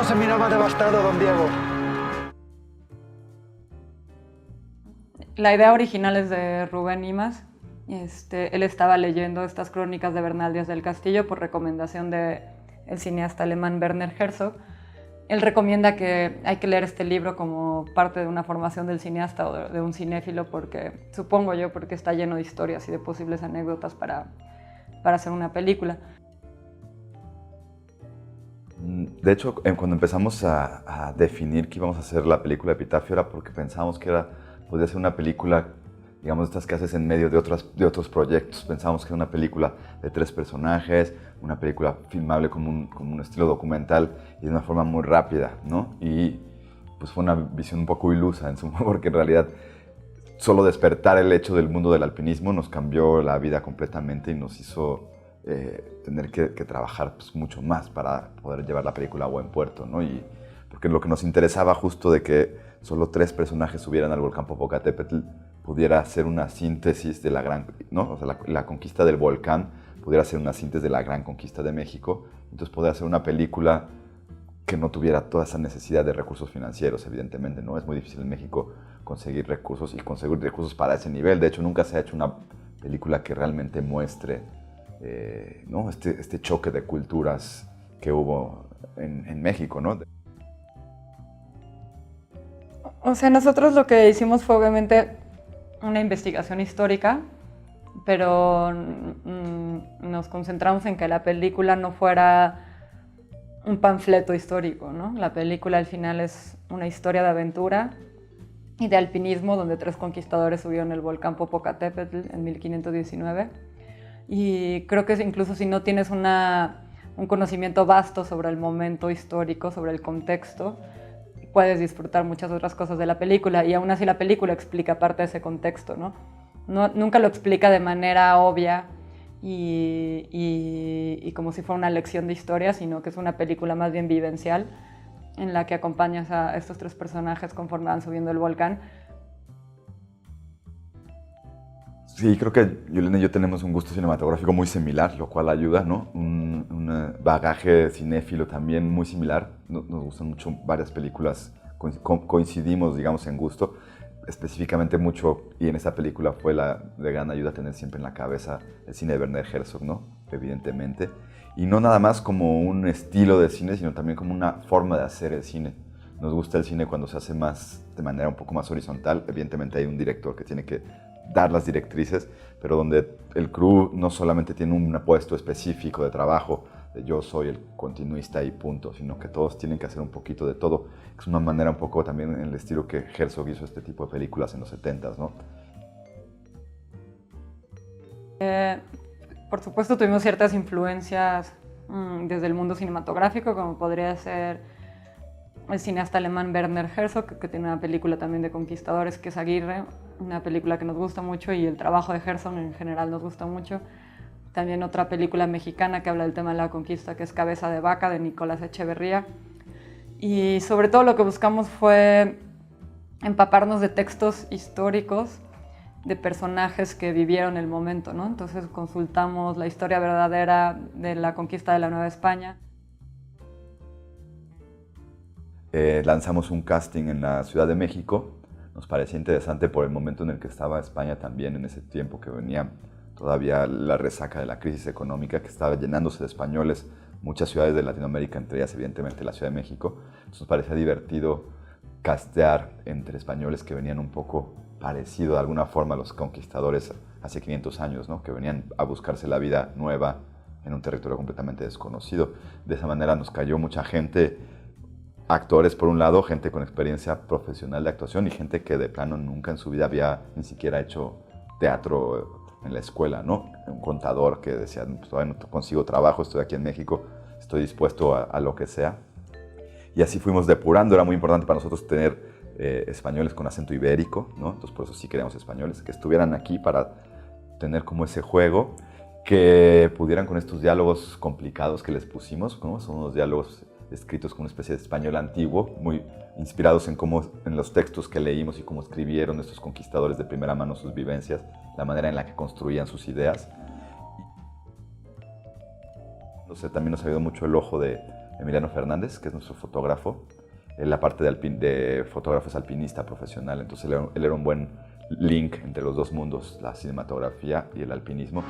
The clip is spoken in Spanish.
se miraba devastado, don Diego. La idea original es de Rubén Imaz. Él estaba leyendo estas crónicas de Bernal Díaz del Castillo por recomendación del cineasta alemán Werner Herzog. Él recomienda que hay que leer este libro como parte de una formación del cineasta o de un cinéfilo porque, supongo yo, porque está lleno de historias y de posibles anécdotas para hacer una película. De hecho, cuando empezamos a definir que íbamos a hacer la película Epitafio era porque pensábamos que podía ser una película, digamos, estas que haces en medio de otros proyectos. Pensábamos que era una película de 3 personajes, una película filmable como un estilo documental y de una forma muy rápida, ¿no? Y pues fue una visión un poco ilusa en su modo, porque en realidad solo despertar el hecho del mundo del alpinismo nos cambió la vida completamente y nos hizo tener que trabajar pues, mucho más para poder llevar la película a buen puerto, ¿no? Y porque lo que nos interesaba justo de que solo 3 personajes subieran al volcán Popocatépetl pudiera ser una síntesis de la gran, ¿no? O sea, la conquista del volcán pudiera ser una síntesis de la gran conquista de México. Entonces poder hacer una película que no tuviera toda esa necesidad de recursos financieros, evidentemente, ¿no? Es muy difícil en México conseguir recursos para ese nivel. De hecho, nunca se ha hecho una película que realmente muestre ¿no? este choque de culturas que hubo en México, ¿no? O sea, nosotros lo que hicimos fue obviamente una investigación histórica, pero nos concentramos en que la película no fuera un panfleto histórico, ¿no? La película al final es una historia de aventura y de alpinismo donde 3 conquistadores subieron el volcán Popocatépetl en 1519. Y creo que incluso si no tienes un conocimiento vasto sobre el momento histórico, sobre el contexto, puedes disfrutar muchas otras cosas de la película y aún así la película explica parte de ese contexto, ¿no? Nunca lo explica de manera obvia y como si fuera una lección de historia, sino que es una película más bien vivencial en la que acompañas a estos 3 personajes conforme van subiendo el volcán. Sí, creo que Yolanda y yo tenemos un gusto cinematográfico muy similar, lo cual ayuda, ¿no? Un bagaje cinéfilo también muy similar. Nos gustan mucho varias películas, coincidimos, digamos, en gusto. Específicamente mucho, y en esta película fue de gran ayuda tener siempre en la cabeza el cine de Werner Herzog, ¿no? Evidentemente. Y no nada más como un estilo de cine, sino también como una forma de hacer el cine. Nos gusta el cine cuando se hace más, de manera un poco más horizontal. Evidentemente hay un director que tiene que dar las directrices, pero donde el crew no solamente tiene un puesto específico de trabajo, de yo soy el continuista y punto, sino que todos tienen que hacer un poquito de todo. Es una manera un poco también en el estilo que Herzog hizo este tipo de películas en los 70s, ¿no? Por supuesto tuvimos ciertas influencias desde el mundo cinematográfico, como podría ser el cineasta alemán Werner Herzog, que tiene una película también de conquistadores que es Aguirre, una película que nos gusta mucho y el trabajo de Herzog en general nos gusta mucho. También otra película mexicana que habla del tema de la conquista, que es Cabeza de Vaca, de Nicolás Echeverría. Y sobre todo lo que buscamos fue empaparnos de textos históricos de personajes que vivieron el momento, ¿no? Entonces consultamos la historia verdadera de la conquista de la Nueva España. Lanzamos un casting en la Ciudad de México. Nos parecía interesante por el momento en el que estaba España también, en ese tiempo que venía todavía la resaca de la crisis económica, que estaba llenándose de españoles, muchas ciudades de Latinoamérica, entre ellas evidentemente la Ciudad de México. Entonces nos parecía divertido castear entre españoles que venían un poco parecido de alguna forma a los conquistadores hace 500 años, ¿no? Que venían a buscarse la vida nueva en un territorio completamente desconocido. De esa manera nos cayó mucha gente, actores por un lado, gente con experiencia profesional de actuación y gente que de plano nunca en su vida había ni siquiera hecho teatro en la escuela, ¿no? Un contador que decía, pues, todavía no consigo trabajo, estoy aquí en México, estoy dispuesto a lo que sea. Y así fuimos depurando. Era muy importante para nosotros tener españoles con acento ibérico, ¿no? Entonces por eso sí queríamos españoles que estuvieran aquí para tener como ese juego, que pudieran con estos diálogos complicados que les pusimos, ¿no? Son unos diálogos escritos con una especie de español antiguo, muy inspirados en los textos que leímos y cómo escribieron estos conquistadores de primera mano sus vivencias, la manera en la que construían sus ideas. Entonces, también nos ha ayudado mucho el ojo de Emiliano Fernández, que es nuestro fotógrafo. Él, la parte de fotógrafo, es alpinista profesional, entonces él era un buen link entre los dos mundos, la cinematografía y el alpinismo.